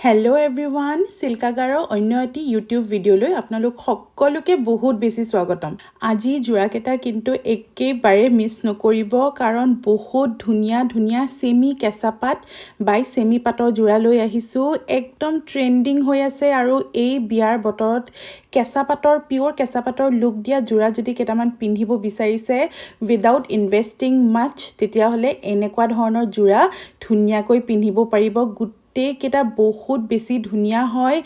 hello' everyone চিল্কাগাৰৰ অন্য এটি YouTube ভিডিঅ'লৈ আপোনালোক সকলোকে বহুত বেছি স্বাগতম আজি জোৰাকেইটা কিন্তু একেবাৰে মিছ নকৰিব কাৰণ বহুত ধুনীয়া ধুনীয়া সেমি কেঁচাপাত বাই সেমি পাটৰ জোৰা লৈ আহিছোঁ একদম ট্ৰেন্ডিং হৈ আছে আৰু এই বিয়াৰ বতৰত কেঁচাপাতৰ পিওৰ কেঁচাপাতৰ লুক দিয়া জোৰা যদি কেইটামান পিন্ধিব বিচাৰিছে উইদাউট ইনভেষ্টিং মাছ তেতিয়াহ'লে এনেকুৱা ধৰণৰ জোৰা ধুনীয়াকৈ পিন্ধিব পাৰিব কেইটা বহুত বেছি ধুনীয়া হয়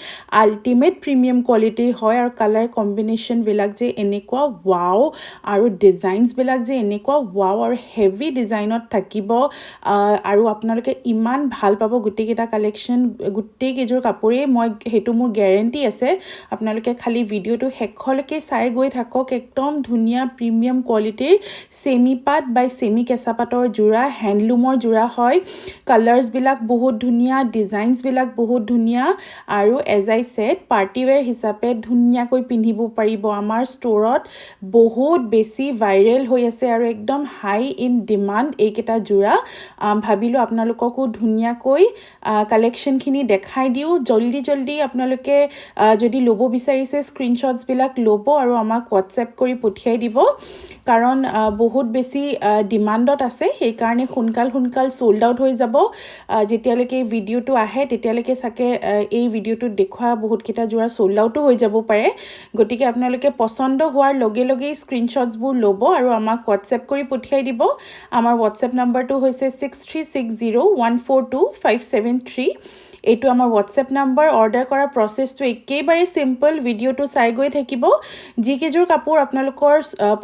আল্টিমেট প্ৰিমিয়াম কোৱালিটি হয় আৰু কালাৰ কম্বিনেশ্যন বিলাক যে এনেকুৱা ওয়াও আৰু ডিজাইনছ বিলাক যে এনেকুৱা ওয়াও আৰু হেভি ডিজাইনত থাকিব আৰু আপোনালোকে ইমান ভাল পাব গোটেইকেইটা কালেকশ্যন গোটেই কেইযোৰ কাপোৰেই মই হেতু মোৰ গ্যাৰান্টি আছে আপোনালোকে খালি ভিডিঅ'টো শেষলৈকে চাই গৈ থাকক একদম ধুনীয়া প্ৰিমিয়াম কোৱালিটিৰ সেমি পাট বাই সেমি কেঁচা পাটৰ জোৰা হ্যান্ডলুমৰ জোৰা হয় কালাৰ্ছ বিলাক বহুত ধুনীয়া ডিজাইনছ বিলাক বহুত ধুনীয়া আৰু as I said party wear হিচাপে ধুনীয়াকৈ পিন্ধিব পাৰিব আমাৰ ষ্টৰত বহুত বেছি ভাইৰেল হৈ আছে আৰু একদম হাই ইন ডিমান্ড এইকেইটা জোৰা ভাবিলো আপোনালোককো ধুনীয়াকৈ কালেকশ্যনখিনি দেখাই দিও জলদি আপোনালোকে যদি ল'ব বিচাৰিছে স্ক্ৰীনশ্বটছ বিলাক ল'ব আৰু আমাক হোৱাটছএপ কৰি পঠিয়াই দিব কাৰণ বহুত বেছি ডিমান্ডত আছে সেই কাৰণে সোনকাল সোল্ড আউট হৈ যাব যেতিয়ালৈকে ভিডিঅ'টো আহে তেতিয়ালৈকে সাকে এই ভিডিঅ'টো দেখুৱা বহুত কেইটা জোৰা সোল্ড আউটো হৈ যাব পাৰে গতিকে আপোনালোকে পছন্দ হোৱাৰ লগে লগে স্ক্ৰীনশ্বটছবোৰ ল'ব আৰু আমাক হোৱাটছএপ কৰি পঠিয়াই দিব আমাৰ হোৱাটছএপ নম্বৰটো হৈছে 6360142573 এইটো আমাৰ হোৱাটছএপ নম্বৰ অৰ্ডাৰ কৰা প্ৰসেছটো একেবাৰে সিম্পল ভিডিঅ'টো চাই গৈ থাকিব যি কেইযোৰ কাপোৰ আপোনালোকৰ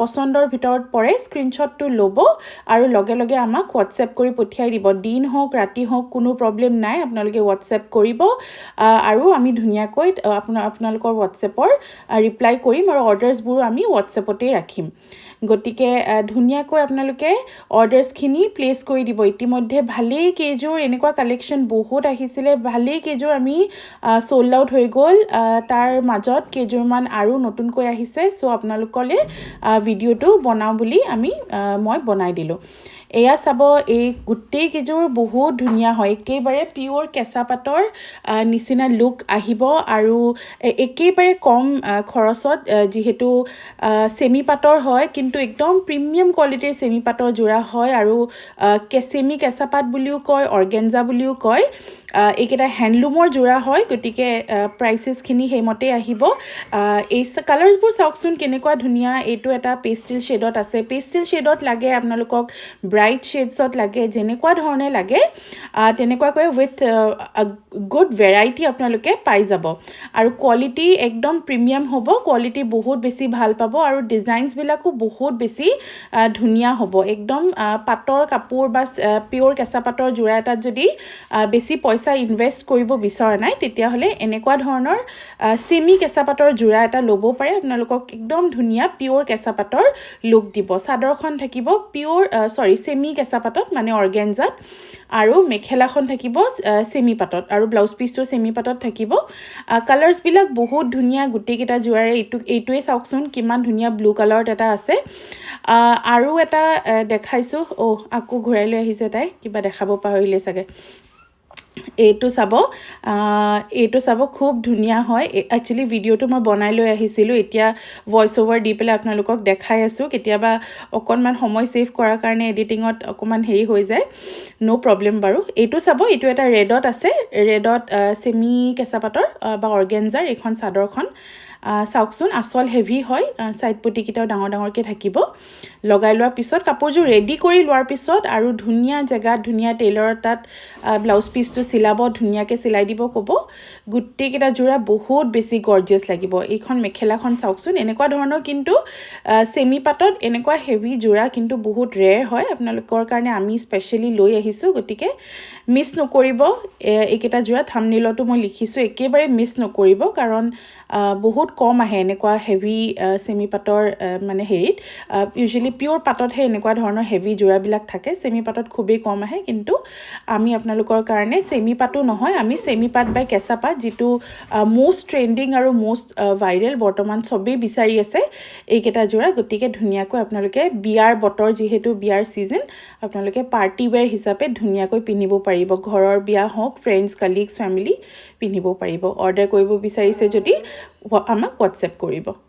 পছন্দৰ ভিতৰত পৰে স্ক্ৰীনশ্বটটো ল'ব আৰু লগে লগে আমাক হোৱাটছএপ কৰি পঠিয়াই দিব দিন হোক ৰাতি হোক কোনো প্ৰবলেম নাই আপোনালোকে হোৱাটছএপ কৰিব আৰু আমি ধুনীয়াকৈ আপোনালোকৰ হোৱাটছএপৰ ৰিপ্লাই কৰিম আৰু অৰ্ডাৰ্ছবোৰ আমি হোৱাটছএপতে ৰাখিম গতিকে ধুনীয়াকৈ আপোনালোকে অৰ্ডাৰ্ছখিনি প্লেস কৰি দিব ইতিমধ্যে ভালেই কেইযোৰ এনেকুৱা কালেকশ্যন বহুত আহিছিলে ভালেই কেইযোৰ আমি সোল্ড আউট হৈ গ'ল তাৰ মাজত কেইযোৰমান আৰু নতুনকৈ আহিছে সো আপোনালোকলে ভিডিঅ'টো বনাও বুলি মই বনাই দিলো এয়া চাব এই গুটেই কেইযোৰ বহুত ধুনীয়া হয় একেবাৰে পিওৰ কেঁচা পাটৰ নিচিনা লুক আহিব আৰু একেবাৰে কম খৰচত যেহেতু সেমি পাটৰ হয় কিন্তু একদম প্ৰিমিয়াম কোৱালিটিৰ সেমি পাটৰ জোৰা হয় আৰু সেমি কেঁচা পাট বুলিও কয় অৰ্গেঞ্জা বুলিও কয় এইকেইটা হ্যান্ডলুমৰ জোৰা হয় গতিকে প্ৰাইচেছখিনি সেইমতে আহিব এই কালাৰ্ছবোৰ চাওকচোন কেনেকুৱা ধুনীয়া এইটো এটা পেষ্টেল শেডত আছে পেষ্টেল শেডত লাগে আপোনালোকক ব্ৰাইট শেডছত লাগে যেনেকুৱা ধৰণে লাগে তেনেকুৱাকৈ উইথ গুড ভেৰাইটি আপোনালোকে পাই যাব আৰু কোৱালিটি একদম প্ৰিমিয়াম হ'ব কোৱালিটি বহুত বেছি ভাল পাব আৰু ডিজাইনছ বিলাকো বহুত বেছি ধুনীয়া হ'ব একদম পাটৰ কাপোৰ বা পিওৰ কেঁচা পাটৰ জোৰা এটাত যদি বেছি পইচা ইনভেষ্ট কৰিব বিচৰা নাই তেতিয়াহ'লে এনেকুৱা ধৰণৰ সেমি কেঁচা পাটৰ জোৰা এটা ল'ব পাৰে আপোনালোকক একদম ধুনীয়া পিওৰ কেঁচা পাটৰ লুক দিব চাদৰখন থাকিব পিওৰ সেমি কেঁচা পাটত মানে অৰ্গেঞ্জাত আৰু মেখেলাখন থাকিব সেমি পাটত আৰু ব্লাউজ পিছটো সেমি পাটত থাকিব কালাৰ্ছ বিলাক বহুত ধুনীয়া গুটেইকেইটা জোৰাৰে এইটোৱে চাওকচোন কিমান ধুনীয়া ব্লু কালাৰত এটা আছে আৰু এটা দেখাইছো আকৌ ঘূৰাই লৈ আহিছে তাই কিবা দেখাব পাহৰিলে চাগে এইটো চাব খুব ধুনীয়া হয় একচুয়ালি ভিডিঅ'টো মই বনাই লৈ আহিছিলোঁ এতিয়া ভয়েস ওভাৰ দি পেলাই আপোনালোকক দেখাই আছো কেতিয়াবা অকনমান সময় সেভ কৰাৰ কাৰণে এডিটিংত অকমান হেৰি হৈ যায় নো প্ৰবলেম বাৰু এইটো চাব এইটো এটা ৰেডত আছে ৰেডত সেমি কেঁচা পাটৰ বা অৰ্গেঞ্জাৰ এখন চাদৰখন চাওকচোন আসল হেভি হয় সাইড পটি কিটাও ডাঙৰকে থাকিব লগাই লোৱাৰ পিছত কাপোৰযোৰ ৰেডি কৰি লোৱাৰ পিছত আৰু ধুনীয়া জেগাত ধুনীয়া টেইলৰ তাত ব্লাউজ পিছটো চিলাব ধুনীয়াকে চিলাই দিব ক'ব গুটেই কেইটা জোৰা বহুত বেছি গৰ্জিয়াছ লাগিব এইখন মেখেলাখন চাওকচোন এনেকুৱা ধৰণৰ কিন্তু সেমি পাটত এনেকুৱা হেভি জোৰা কিন্তু বহুত ৰেয়াৰ হয় আপোনালোকৰ কাৰণে আমি স্পেশালি লৈ আহিছো গতিকে মিছ নকৰিব এইকেইটা জোৰা থাম্বনেইলতো মই লিখিছো একেবাৰে মিছ নকৰিব কাৰণ বহুত বহুত কম আহে এনেকুৱা হেভি চেমি পাটৰ মানে হেৰিত ইউজুৱেলি পিয়'ৰ পাটতহে এনেকুৱা ধৰণৰ হেভি যোৰাবিলাক থাকে চেমি পাটত খুবেই কম আহে কিন্তু আমি আপোনালোকৰ কাৰণে চেমি পাতো নহয় আমি চেমি পাট বাই কেঁচা পাট যিটো most ট্ৰেণ্ডিং আৰু most ভাইৰেল বৰ্তমান চবেই বিচাৰি আছে এইকেইটা যোৰা গতিকে ধুনীয়াকৈ আপোনালোকে বিয়াৰ বতৰ যিহেতু বিয়াৰ সিজন আপোনালোকে পাৰ্টি ওয়্যাৰ হিচাপে ধুনীয়াকৈ পিন্ধিব পাৰিব ঘৰৰ বিয়া হওক ফ্ৰেণ্ডছ কালিগছ ফ্যামিলি পিন্ধিব পাৰিব অৰ্ডাৰ কৰিব বিচাৰিছে যদি আমাক WhatsApp কৰিব